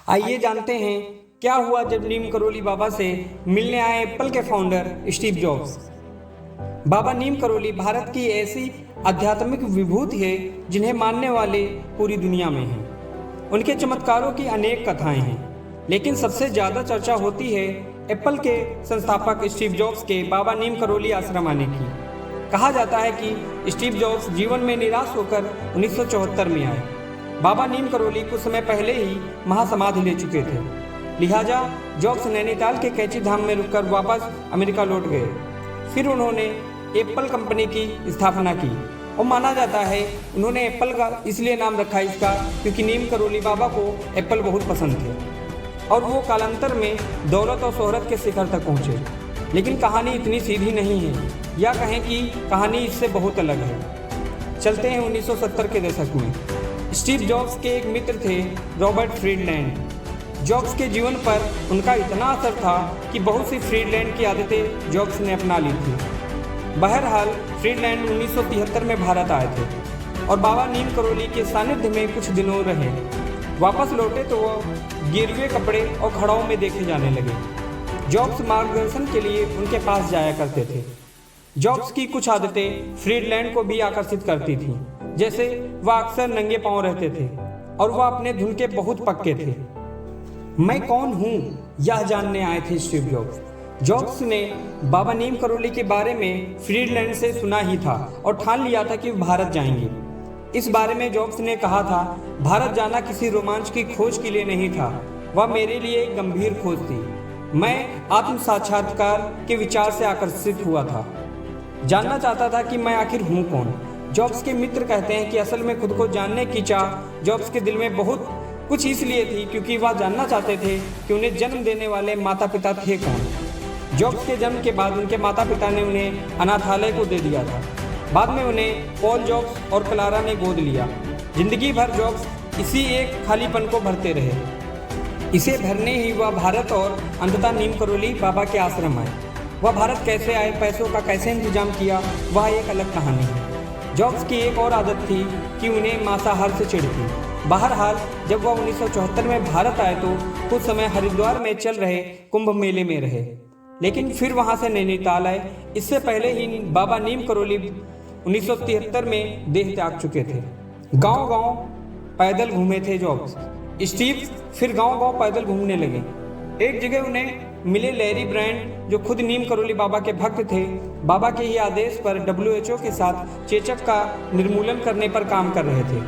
आइए जानते हैं क्या हुआ जब नीम करोली बाबा से मिलने आए एप्पल के फाउंडर स्टीव जॉब्स। बाबा नीम करोली भारत की ऐसी आध्यात्मिक विभूति है जिन्हें मानने वाले पूरी दुनिया में हैं। उनके चमत्कारों की अनेक कथाएं हैं, लेकिन सबसे ज़्यादा चर्चा होती है एप्पल के संस्थापक स्टीव जॉब्स के बाबा नीम करोली आश्रम आने की। कहा जाता है कि स्टीव जॉब्स जीवन में निराश होकर 1974 में आए। बाबा नीम करोली कुछ समय पहले ही महासमाधि ले चुके थे, लिहाजा जॉब्स नैनीताल के कैची धाम में रुककर वापस अमेरिका लौट गए। फिर उन्होंने एप्पल कंपनी की स्थापना की और माना जाता है उन्होंने एप्पल का इसलिए नाम रखा इसका क्योंकि नीम करोली बाबा को एप्पल बहुत पसंद थे और वो कालांतर में दौलत और शोहरत के शिखर तक पहुँचे। लेकिन कहानी इतनी सीधी नहीं है, या कहें कि कहानी इससे बहुत अलग है। चलते हैं 1970 के दशक में। स्टीव जॉब्स के एक मित्र थे रॉबर्ट फ्रीडलैंड। जॉब्स के जीवन पर उनका इतना असर था कि बहुत सी फ्रीडलैंड की आदतें जॉब्स ने अपना ली थी। बहरहाल फ्रीडलैंड 1973 में भारत आए थे और बाबा नीम करोली के सानिध्य में कुछ दिनों रहे। वापस लौटे तो वह गिरवे कपड़े और खड़ाओं में देखे जाने लगे। जॉब्स मार्गदर्शन के लिए उनके पास जाया करते थे। जॉब्स की कुछ आदतें फ्रीडलैंड को भी आकर्षित करती थीं, जैसे वह अक्सर नंगे पांव रहते थे और वह अपने धुन के बहुत पक्के थे। मैं कौन हूँ यह जानने आए थे स्टीव जॉब्स। जॉब्स ने बाबा नीम करोली के बारे में फ्रीडलैंड से सुना ही था और ठान लिया था कि भारत जाएंगे। इस बारे में जॉब्स ने कहा था, भारत जाना किसी रोमांच की खोज के लिए नहीं था, वह मेरे लिए एक गंभीर खोज थी। मैं आत्म साक्षात्कार के विचार से आकर्षित हुआ था, जानना चाहता था कि मैं आखिर हूँ कौन। जॉब्स के मित्र कहते हैं कि असल में खुद को जानने की चाह जॉब्स के दिल में बहुत कुछ इसलिए थी क्योंकि वह जानना चाहते थे कि उन्हें जन्म देने वाले माता पिता थे कौन। जॉब्स के जन्म के बाद उनके माता पिता ने उन्हें अनाथालय को दे दिया था। बाद में उन्हें पॉल जॉब्स और क्लारा ने गोद लिया। जिंदगी भर जॉब्स इसी एक खालीपन को भरते रहे। इसे भरने ही वह भारत और अंततः नीम करोली बाबा के आश्रम आए। वह भारत कैसे आए, पैसों का कैसे इंतजाम किया, वह एक अलग कहानी है। जॉब्स की एक और आदत थी कि उन्हें मांसाहार से चिढ़ थी। बहरहाल जब वह 1974 में भारत आए तो कुछ समय हरिद्वार में चल रहे कुंभ मेले में रहे, लेकिन फिर वहां से नैनीताल आए। इससे पहले ही बाबा नीम करोली 1973 में देह त्याग चुके थे। गांव-गांव पैदल घूमे थे जॉब्स। स्टीव फिर गांव-गांव पैदल घूमने लगे। एक जगह उन्हें मिले लैरी ब्रांड, जो खुद नीम करोली बाबा के भक्त थे। बाबा के ही आदेश पर WHO के साथ चेचक का निर्मूलन करने पर काम कर रहे थे।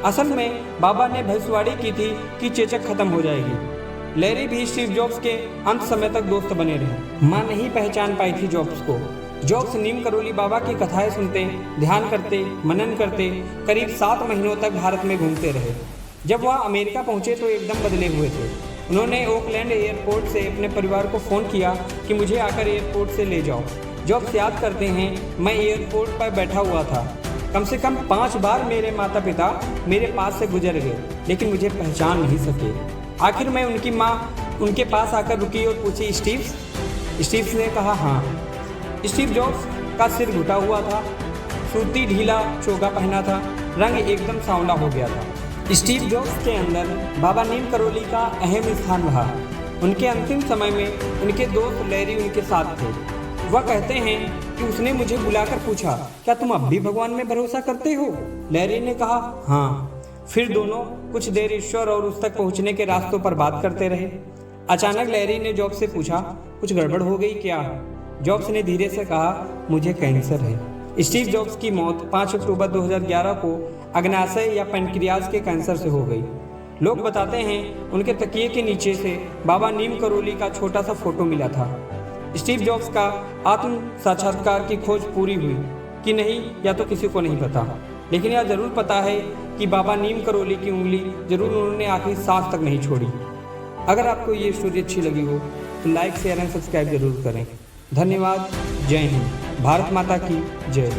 असल में बाबा ने भविष्यवाणी की थी कि चेचक खत्म हो जाएगी। लैरी भी स्टीव जॉब्स के अंत समय तक दोस्त बने रहे। मां नहीं पहचान पाई थी जॉब्स को। जॉब्स नीम करोली बाबा की कथाएं सुनते, ध्यान करते, मनन करते करीब 7 महीनों तक भारत में घूमते रहे। जब वह अमेरिका पहुंचे तो एकदम बदले हुए थे। उन्होंने ओकलैंड एयरपोर्ट से अपने परिवार को फ़ोन किया कि मुझे आकर एयरपोर्ट से ले जाओ। जॉब्स याद करते हैं, मैं एयरपोर्ट पर बैठा हुआ था। कम से कम 5 बार मेरे माता पिता मेरे पास से गुजर गए, लेकिन मुझे पहचान नहीं सके। आखिर में उनकी माँ उनके पास आकर रुकी और पूछी, स्टीव ने कहा हाँ। स्टीव जॉब्स का सिर घुटा हुआ था, सूती ढीला चोगा पहना था, रंग एकदम सांवला हो गया था। स्टीव जॉब्स के अंदर बाबा नीम करोली का अहम स्थान रहा। उनके अंतिम समय में उनके दोस्त लैरी उनके साथ थे। वह कहते हैं कि उसने मुझे बुलाकर पूछा, क्या तुम अब भी भगवान में भरोसा करते हो? लैरी ने कहा हाँ। फिर दोनों कुछ देर ईश्वर और उस तक पहुंचने के रास्तों पर बात करते रहे। अचानक लैरी ने जॉब्स से पूछा, कुछ गड़बड़ हो गई क्या? जॉब्स ने धीरे से कहा, मुझे कैंसर है। स्टीव जॉब्स की मौत 5 अक्टूबर 2011 को अग्नाशय या पैनक्रियाज के कैंसर से हो गई। लोग बताते हैं उनके तकिए के नीचे से बाबा नीम करोली का छोटा सा फोटो मिला था। स्टीव जॉब्स का आत्म साक्षात्कार की खोज पूरी हुई कि नहीं, या तो किसी को नहीं पता, लेकिन यह जरूर पता है कि बाबा नीम करोली की उंगली जरूर उन्होंने आखिरी सांस तक नहीं छोड़ी। अगर आपको ये स्टोरी अच्छी लगी हो तो लाइक, शेयर एंड सब्सक्राइब जरूर करें। धन्यवाद। जय हिंद। भारत माता की जय।